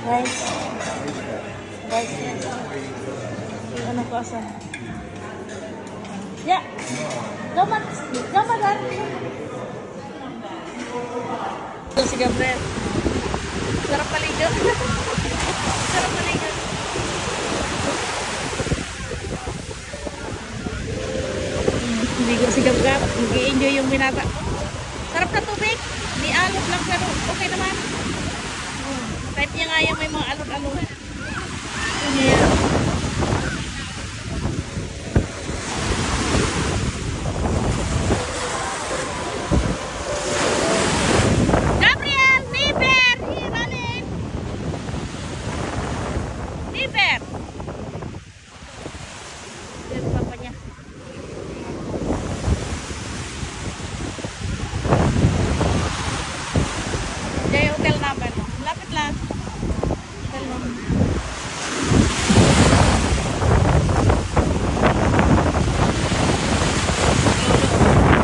Rice. Rice yan. Yung ano ko asan? Ya. Gamat. Gamat yan. Ito si Gabriel. Sarap paligo. Sarap paligo. Ligo si Gabriel. Nag-i-enjoy yung binata. Sarap na tubig. Di alot lang pero okay naman. Type niya nga yung may mga alot-alot. Ito niya yan. Gabriel! Niver! Here, running! Niver! Yan papa niya. Diyan yung hotel namin. Lapit lang. Hotel namin.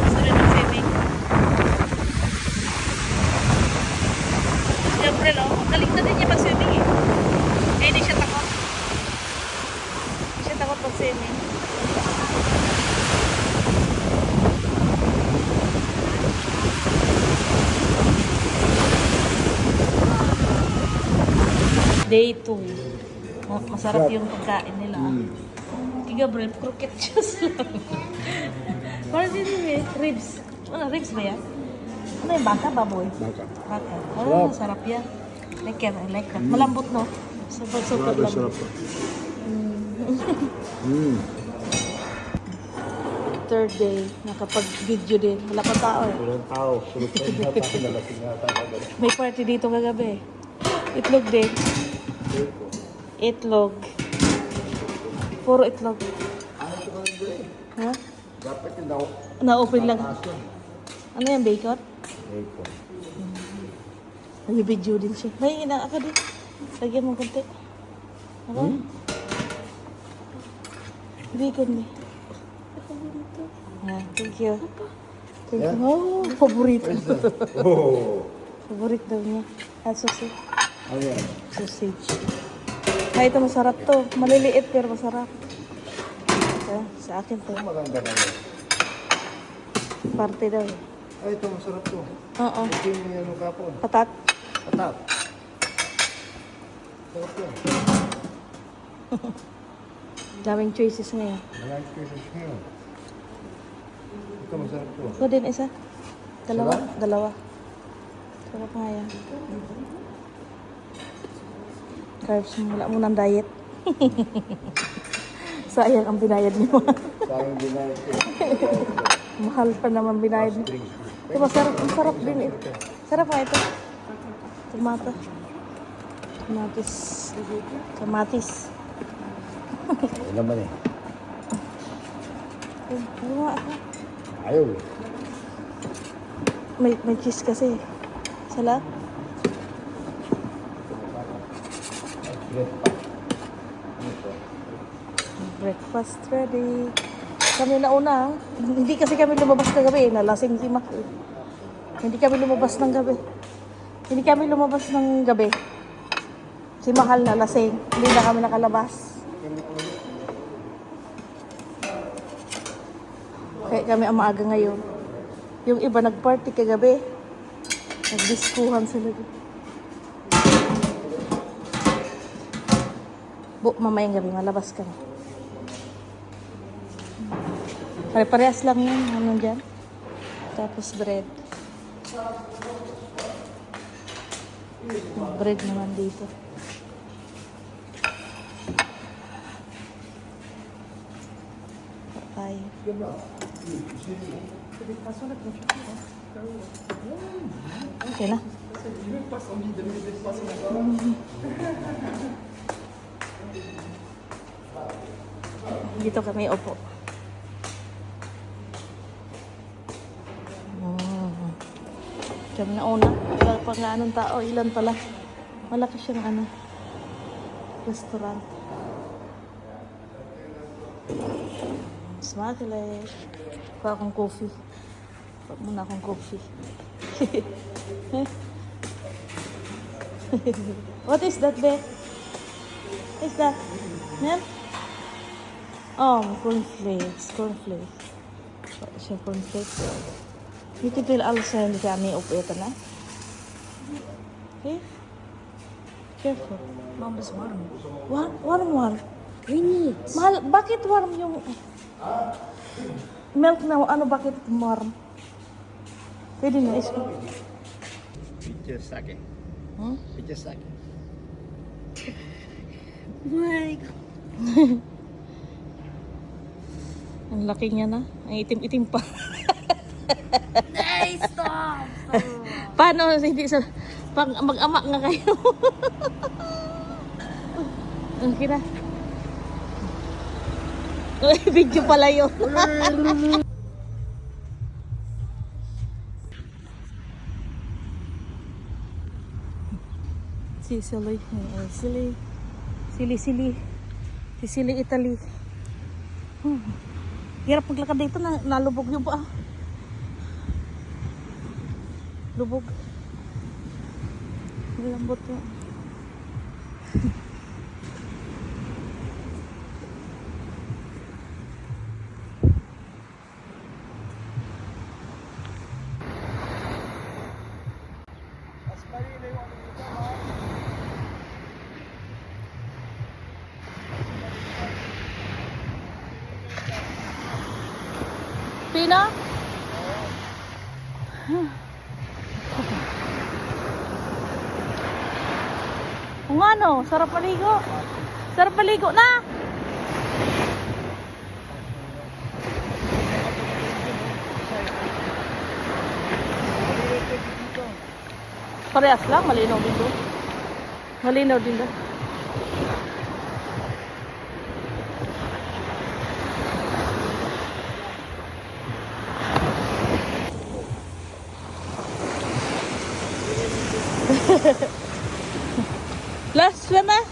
Gusto rin ng swimming. Siyempre, no? Galing na din niya mag-swimming eh. Eh, hindi siya takot. Hindi siya takot mag-swimming. Day 2. Masarap yung pagkain nila. Kay Gabriel, croquette juice lang. Parang din yung ribs. Ano, ribs ba yan? Ano yung baka, baboy? Baka. Baka. Oh, sarap yan. Like yan, I like that. Malambot, no? Super lambot. Third day, nakapag-video din. Wala pa tao eh. Walang tao. Sulot pa yung nata. Nalasing nata. May party dito kagabi. Itlog din. Itlog. Puro itlog. Ha? Dapat yung daw. Na-open lang. Ano yan, bacon? Bacon. Nag-video din siya. May ina ako din. Lagyan mo konti. Ako? Bacon din. Ah, thank you. Thank you. Oh, paborito. Oh. Paborito daw niya. Ah, sausage. Ano yan? Sausage. Ay, ito masarap to. Maliliit pero masarap. Ito, sa akin to. Maganda na yun. Parte daw. Ay, ito masarap to. Oo. Ito yung ano kapon. Patat. Patat. Sarap yan. Daming choices ngayon. Maraming pieces ngayon. Ito masarap to. Ako din isa. Dalawa. Sarap? Dalawa. Sarap nga yan. Carbs, wala mo ng diet. Sayang ang binayad niyo. Sayang dinayot ko. Mahal pa naman binayad niyo. Ito masarap. Ang sarap din ito. Sarap nga ito. Tomato. Kamatis. Kamatis. Ano naman eh. Ano nga ako? Ayaw. May cheese kasi. Sala? Breakfast ready. Kami nauna. Hindi kasi kami lumabas ng gabi. Nalasing si Mac. Hindi kami lumabas ng gabi. Hindi kami lumabas ng gabi. Si Mahal na lasing. Hindi na kami nakalabas. Kaya kami ang maaga ngayon. Yung iba nag-party kagabi. Nagdiskuhan sila. Mamayang gabi, malabas ka na. Pare-parehas lang yun. Ano dyan? Tapos bread. Bread naman dito. Tayo. Okay na. Dito kami upo. Kami na una. Wala pa nga anong tao. Ilan pala. Malaki siyang ano. Restaurant. Smakile. Kuha akong coffee. Kuha muna akong coffee. What is that, be? What is that? Yan? Oh, cornflakes. Cornflakes. What is your cornflakes? Dito pila alsa hindi kami upitan na. Okay? Careful. Mama's warm. Warm. Bring it. Mahal, bakit warm yung milk na ano, bakit warm? Pwede na isko. Picture sake. Hmm? Picture sake. My God. Ang laki niya na. Ang itim-itim pa. Hey, stop! Paano hindi sa pag mag-ama nga kayo? Ang kira. Video pala yun. Sicily. Sili. Sicily, Italy. Hirap maglakad dito na nalubog yung pa. Lubog. Lambot yun. Pina? Kung ano, sarap paligo. Sarap paligo na. Parehas lang, malinaw din doon. Malinaw din doon. Last swim eh?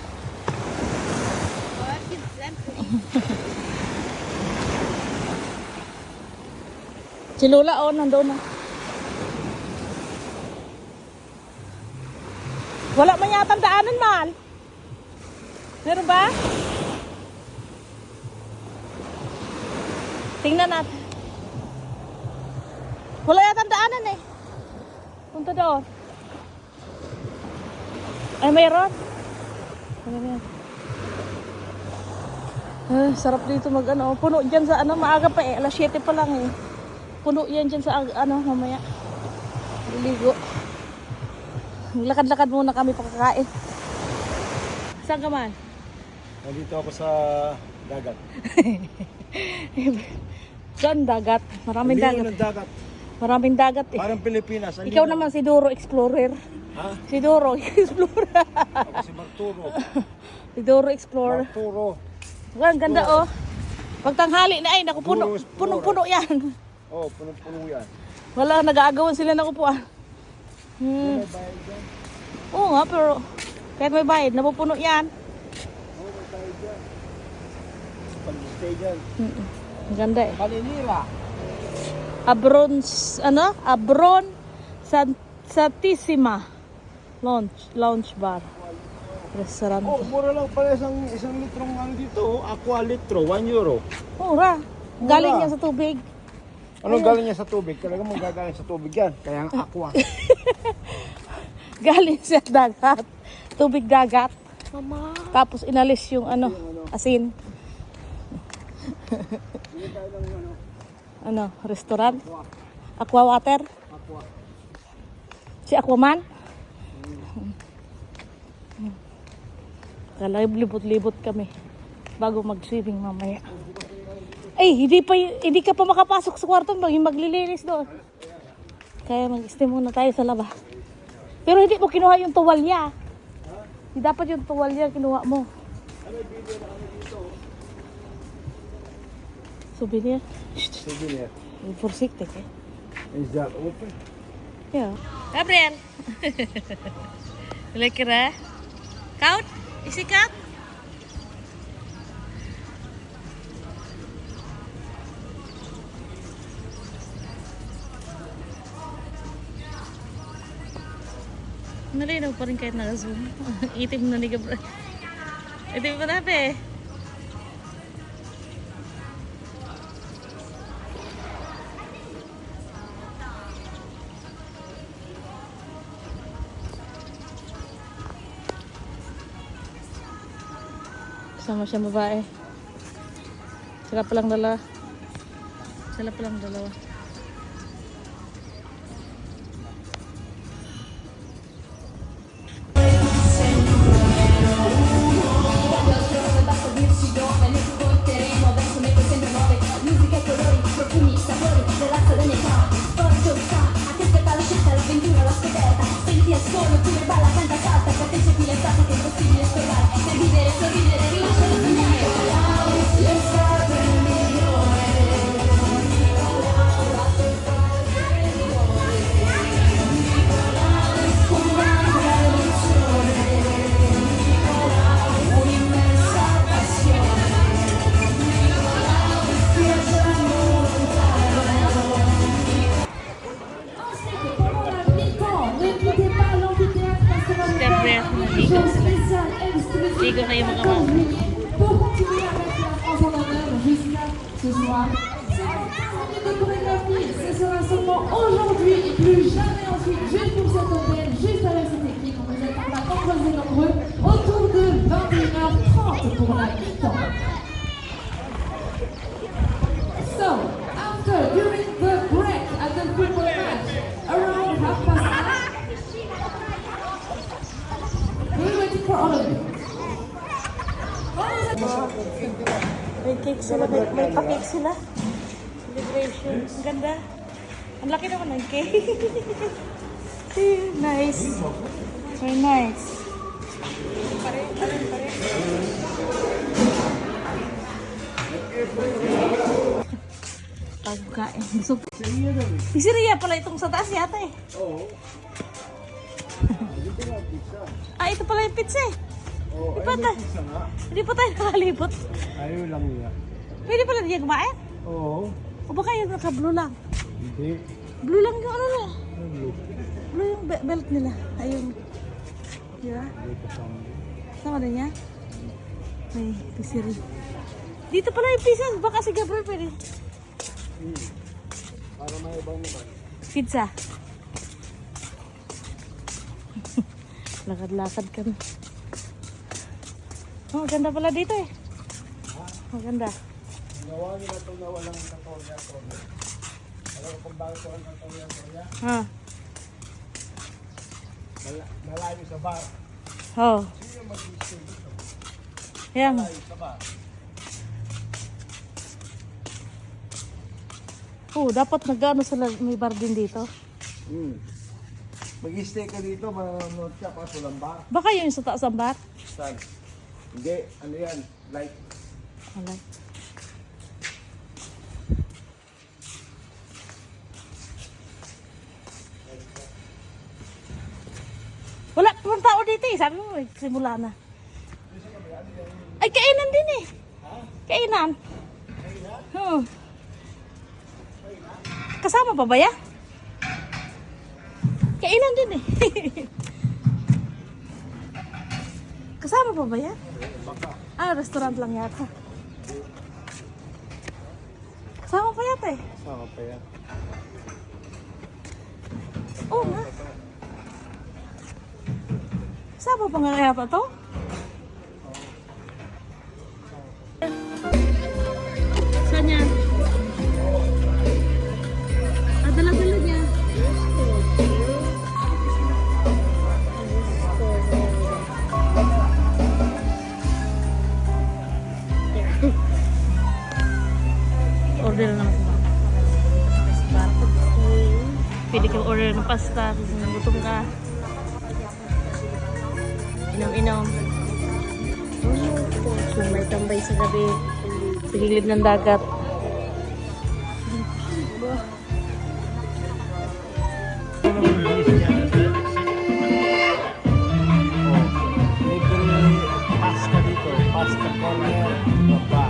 Si Lola, oh, nandoon na. Wala man yata daanan, mahal. Meron ba? Tingnan natin. Wala yata daanan eh. Punta doon. Ay, mayroon. Sarap dito mag ano. Puno dyan sa ano, maaga pa eh. Alas 7 pa lang eh. Puno yan dyan sa ano, mamaya. Liligo. Lakad-lakad muna kami pakakain. Saan ka man? Nandito ako sa dagat. Saan dagat? Maraming Ang lino dagat. ng dagat. Maraming dagat eh. Parang Pilipinas. Ang Ikaw lino. naman si Doro Explorer. Ha? Si Doro Explorer. Ako si Barturo. Si Doro Explorer. Barturo. Ang ganda oh. Pag tanghali na ay, naku, Duro Explorer. punong-puno yan. Oh, punong-puno yan. Wala, nag-aagawan sila ng upuan. May bayad dyan. Oo nga, pero kahit may bayad, napupuno yan. Oh, may bayad dyan. Pag-stay dyan. Ang ganda eh. Maninira. Abron Santissima Lounge Bar. Restaurant. Oh, mura lang pala isang litrong ano dito. Aqua litro, 1 euro. Mura. Galing Mura. yan sa tubig. Anong galing niya sa tubig? Talaga mong gagaling sa tubig yan. Kaya ang aqua. Galing sa dagat. Tubig dagat. Mama. Tapos inalis yung ano, asin. Ano, restaurant? Aqua water? Aqua. Si Aquaman? Kala libot-libot kami bago mag-swimming mamaya. Ay, hindi ka pa makapasok sa kwarto, maglilinis doon. Kaya mag-stay muna tayo sa laba. Pero hindi mo kinuha yung tuwalya. Hindi dapat yung tuwalya kinuha mo. Souvenir. Souvenir. Voorzichtig, hè? Is that open? Ja. Gabriel. Lekker, hè? Koud? Is het koud? Nalinaw pa rin kahit naka-zoom. Itim na ni Gabra. Itim pa na pe. Sama siya babae. Sila palang dalawa. Sila palang dalawa. Siyempre, naligo sila. Ligo na yung mga mama. Pour continuer à mettre la France en honneur jusqu'à ce soir. C'est une de chorégraphie, ce sera seulement aujourd'hui et plus jamais ensuite, juste pour cet hôtel, juste avec cette équipe. On vous attend là nombreux et nombreux, autour de 21h30 pour la mi-temps. So, after, during the break at the football match, around 9:30, we're waiting for all of you. May cake sila, may pa-cake sila. Celebration. Ang ganda. Ang laki naman ng cake. Nice. Very nice. Pagkain. Busog. Si Ria pala itong sa taas yata eh. Oo. Ah, ito pala yung pizza eh. Oo, Di pa ay, ta- may pizza nga. Hindi pa tayo nakalibot. Ayaw lang niya. Pwede pala niya kumain? Oo. O baka yung naka-blue lang? Hindi. Blue lang yung ano na. Ano? Blue yung belt nila. Ayun. Di ba? Hindi kasama. Sama na niya? May pisiri. Dito pala yung pizza. Baka si Gabriel pwede. Para may ibang naman. Pizza. Lakad-lakad kami. Oh, ganda pala dito eh. Maganda. Ginawa nila ito na walang Katolia. Alam ko kung bakit walang Katolia. Ha. Malayo sa bar. Oh. Sino mag-stay dito? Yan. Malayo sa bar. Oh, dapat nag-ano sila, may bar din dito. Mag-stay ka dito, manonood ka pa walang bar. Baka yun sa taas ang bar. Saan? Hindi, ano yan? Like, Wala. Wala pang tao dito eh. Sabi mo, simula na. Ay, kainan din eh. Kainan. Kasama pa ba yan? Kainan din eh. Kasama pa ba yan? Ah, restaurant lang yata. Kasama pa yata eh. sama pa yan. Oo nga. Kasama pa nga yata to? Saan yan? Ah, dala-dala niya. Order na naman sa pwede kang order ng pasta kung nagutom ka. Inom-inom. Kung may tambay sa gabi, sa gilid ng dagat. Pasta dito, pasta corner, baba.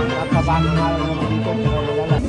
Nakabago nga lang naman dito, pero wala lang.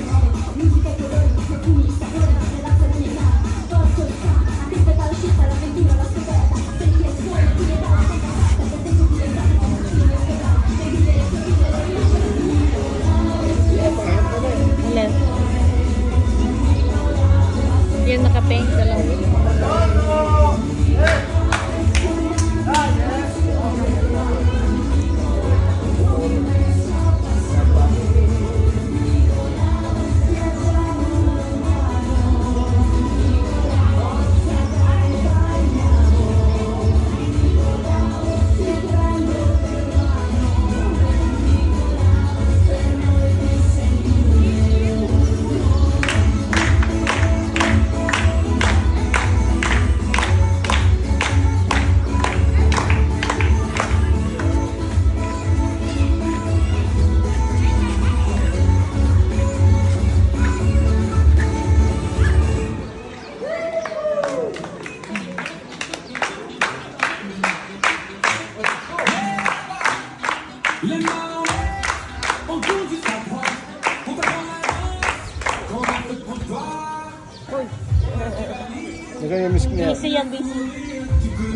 Ganyan yung miss niya. Busy yan, busy.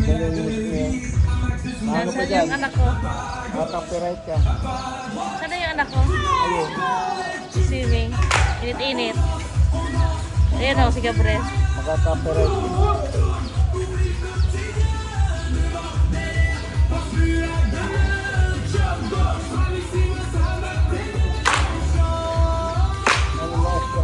Ganyan yung miss niya. Ano pa Nasaan dyan? yung anak ko? Copyright ka. Saan na yung anak ko? Ayun. Swimming. Init-init. Ayan o, si Gabriel. Maka-copyright. Ano ba ito?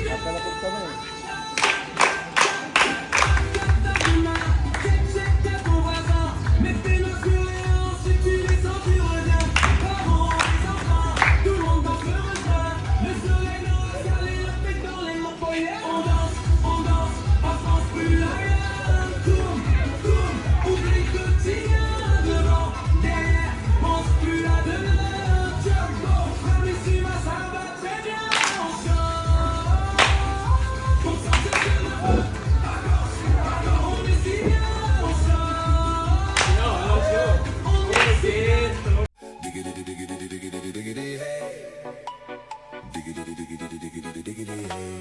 Nakalapit kami. Diggity diggity diggity hey. Diggity diggity diggity diggity hey.